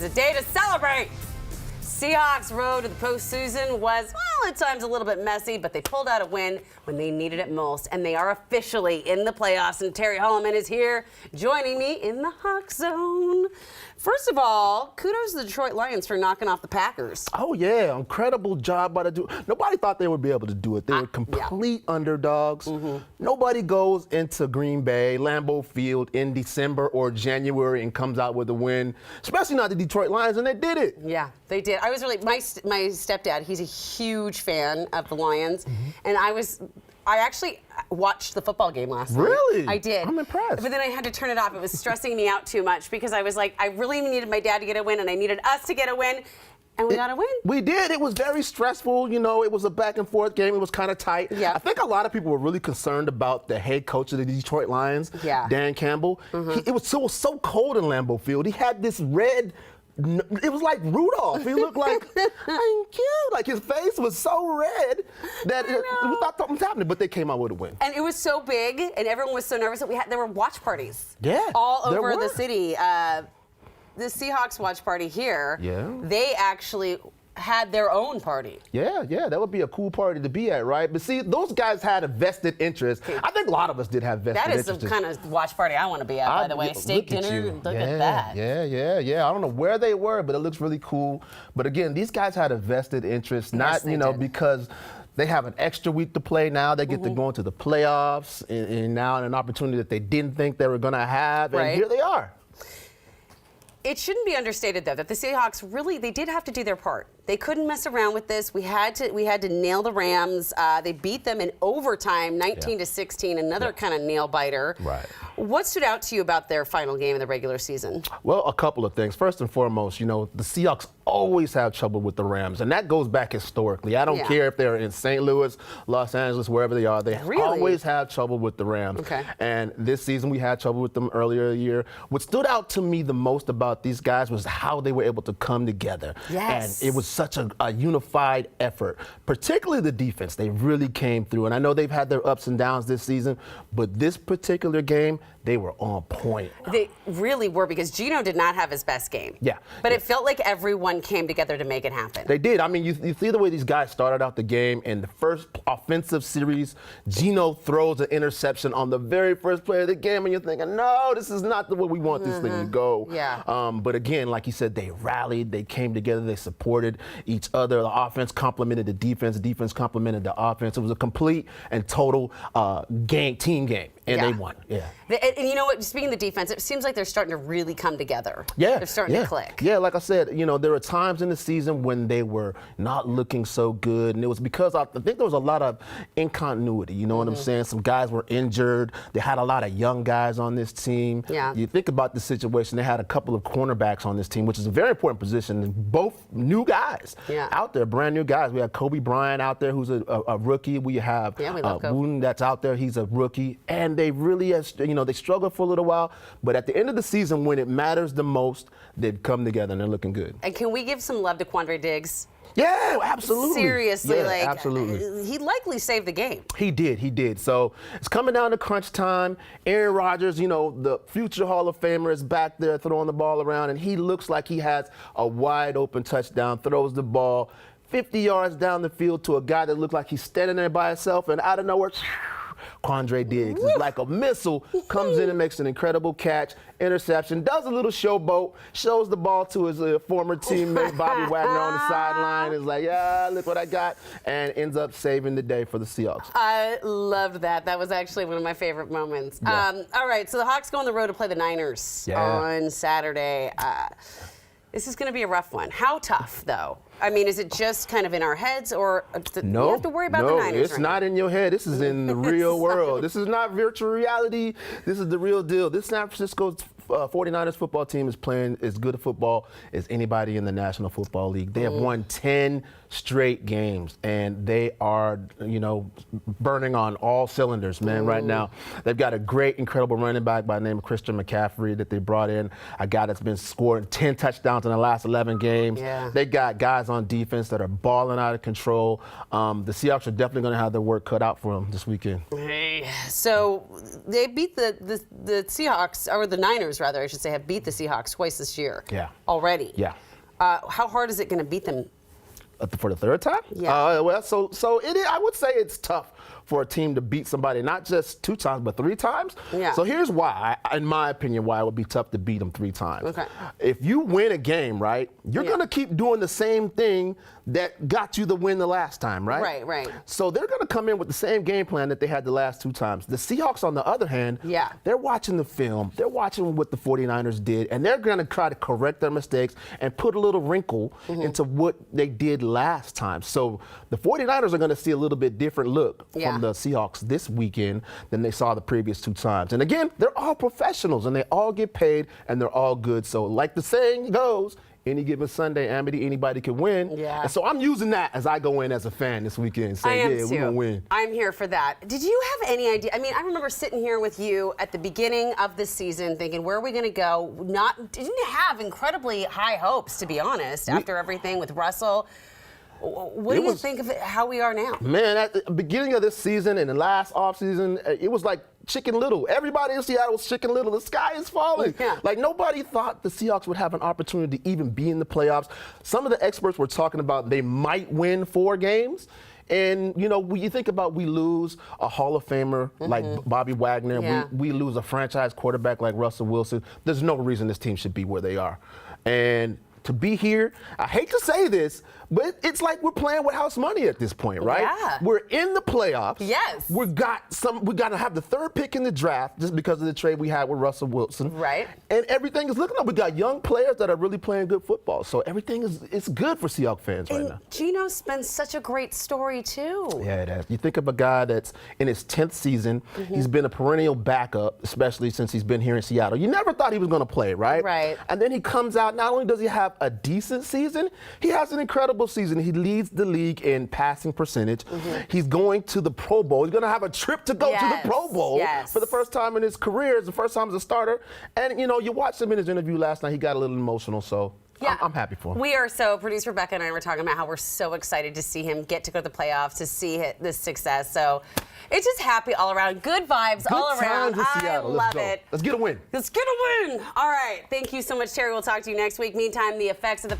It's a day to celebrate. Seahawks' road to the postseason was, well, at times a little bit messy, but they pulled out a win when they needed it most, and they are officially in the playoffs. And Terry Holloman is here joining me in the Hawk Zone. First of all, kudos to the Detroit Lions for knocking off the Packers. Oh, yeah. Incredible job by the dude. Nobody thought they would be able to do it. They were complete underdogs. Nobody goes into Green Bay, Lambeau Field in December or January and comes out with a win, especially not the Detroit Lions, and they did it. Yeah, they did. I was really, my stepdad, he's a huge fan of the Lions, and I actually watched the football game last night. Really? I did. I'm impressed. But then I had to turn it off. It was stressing me out too much because I was like, I really needed my dad to get a win, and I needed us to get a win, and we got a win. We did. It was very stressful. You know, it was a back and forth game. It was kind of tight. Yeah. I think a lot of people were really concerned about the head coach of the Detroit Lions, Dan Campbell. It was so cold in Lambeau Field. He had this red. It was like Rudolph. He looked like, I'm cute. Like his face was so red that we thought something was happening, but they came out with a win. And it was so big, and everyone was so nervous that there were watch parties. Yeah, all over the city. The Seahawks watch party here. Yeah. They actually had their own party. Yeah, that would be a cool party to be at, right? But see, those guys had a vested interest. I think a lot of us did have vested interest. That is the kind of watch party I want to be at, by the way. Steak dinner, look at that. Yeah. I don't know where they were, but it looks really cool. But again, these guys had a vested interest, not, because they have an extra week to play now. They get to go into the playoffs and now an opportunity that they didn't think they were going to have. And here they are. It shouldn't be understated, though, that the Seahawks really, they did have to do their part. They couldn't mess around with this. We had to nail the Rams. They beat them in overtime, 19-16, another kind of nail biter. Right. What stood out to you about their final game in the regular season? Well, a couple of things. First and foremost, the Seahawks always have trouble with the Rams, and that goes back historically. I don't care if they're in St. Louis, Los Angeles, wherever they are. They always have trouble with the Rams. Okay. And this season we had trouble with them earlier in the year. What stood out to me the most about these guys was how they were able to come together. Yes. And it was such a unified effort, particularly the defense. They really came through. And I know they've had their ups and downs this season, but this particular game, they were on point. They really were, because Geno did not have his best game. Yeah. But it felt like everyone came together to make it happen. They did. I mean, you see the way these guys started out the game. In the first offensive series, Geno throws an interception on the very first play of the game, and you're thinking, no, this is not the way we want this thing to go. Yeah. But again, like you said, they rallied, they came together, they supported each other. The offense complemented the defense complemented the offense. It was a complete and total team game, and they won. Yeah. And you know what? Speaking of the defense, it seems like they're starting to really come together. Yeah. They're starting to click. Yeah, like I said, there were times in the season when they were not looking so good, and it was because I think there was a lot of incontinuity. You know what I'm saying? Some guys were injured. They had a lot of young guys on this team. Yeah. You think about the situation, they had a couple of cornerbacks on this team, which is a very important position. Both new guys out there, brand new guys. We have Kobe Bryant out there, who's a rookie. We have Wooten that's out there. He's a rookie. And they really, they struggled for a little while. But at the end of the season, when it matters the most, they've come together and they're looking good. And can we give some love to Quandre Diggs? Yeah, absolutely. Seriously, absolutely. He likely saved the game. He did. So it's coming down to crunch time. Aaron Rodgers, the future Hall of Famer, is back there throwing the ball around, and he looks like he has a wide open touchdown, throws the ball 50 yards down the field to a guy that looked like he's standing there by himself, and out of nowhere, Quandre Diggs is like a missile, comes in and makes an incredible catch, interception, does a little showboat, shows the ball to his former teammate Bobby Wagner on the sideline, is like, yeah, look what I got, and ends up saving the day for the Seahawks. I loved that. That was actually one of my favorite moments. Yeah. All right, so the Hawks go on the road to play the Niners on Saturday. This is going to be a rough one. How tough, though? I mean, is it just kind of in our heads, or do you have to worry about the Niners? No, it's not in your head. This is in the real world. This is not virtual reality. This is the real deal. This San Francisco 49ers football team is playing as good a football as anybody in the National Football League. They have won 10 straight games, and they are, burning on all cylinders, man, right now. They've got a great, incredible running back by the name of Christian McCaffrey that they brought in, a guy that's been scoring 10 touchdowns in the last 11 games. Yeah. They got guys on defense that are balling out of control. The Seahawks are definitely going to have their work cut out for them this weekend. So they beat the Seahawks, or the Niners, Raiders, rather, I should say, have beat the Seahawks twice this year. Yeah. Already. Yeah. How hard is it going to beat them? For the third time? Yeah. Well, so it is, I would say it's tough for a team to beat somebody not just 2 times but 3 times. Yeah. So here's why, in my opinion, why it would be tough to beat them 3 times. Okay. If you win a game, right, you're going to keep doing the same thing that got you the win the last time, right? Right. So they're going to come in with the same game plan that they had the last 2 times. The Seahawks, on the other hand, they're watching the film. They're watching what the 49ers did, and they're going to try to correct their mistakes and put a little wrinkle into what they did last time. So the 49ers are going to see a little bit different look from the Seahawks this weekend than they saw the previous 2 times. And again, they're all professionals, and they all get paid, and they're all good. So like the saying goes, any given Sunday, Amity, anybody can win. Yeah. And so I'm using that as I go in as a fan this weekend and say, yeah, we're going to win. I'm here for that. Did you have any idea? I mean, I remember sitting here with you at the beginning of the season thinking, where are we going to go? Didn't have incredibly high hopes, to be honest, after everything with Russell. What do you think of it, how we are now? Man, at the beginning of this season and the last offseason, it was like Chicken Little. Everybody in Seattle was Chicken Little. The sky is falling. Yeah. Like, nobody thought the Seahawks would have an opportunity to even be in the playoffs. Some of the experts were talking about they might win 4 games. And, you know, when you think about we lose a Hall of Famer like Bobby Wagner, we lose a franchise quarterback like Russell Wilson, there's no reason this team should be where they are. And to be here, I hate to say this, but it's like we're playing with house money at this point, right? Yeah. We're in the playoffs. Yes. We got to have the 3rd pick in the draft just because of the trade we had with Russell Wilson. Right. And everything is looking up. We got young players that are really playing good football. So everything is good for Seahawks fans right now. Gino's been such a great story too. Yeah, it has. You think of a guy that's in his 10th season. He's been a perennial backup, especially since he's been here in Seattle. You never thought he was going to play, right? Right. And then he comes out, not only does he have a decent season, he has an incredible season. He leads the league in passing percentage. He's going to the Pro Bowl. He's going to have a trip to go to the Pro Bowl for the first time in his career. It's the first time as a starter. And, you know, you watched him in his interview last night. He got a little emotional, so I'm happy for him. We are producer Rebecca and I were talking about how we're so excited to see him get to go to the playoffs, to see this success. So it's just happy all around. Good vibes all around. I love it. Let's get a win. Let's get a win. All right. Thank you so much, Terry. We'll talk to you next week. Meantime, the effects of the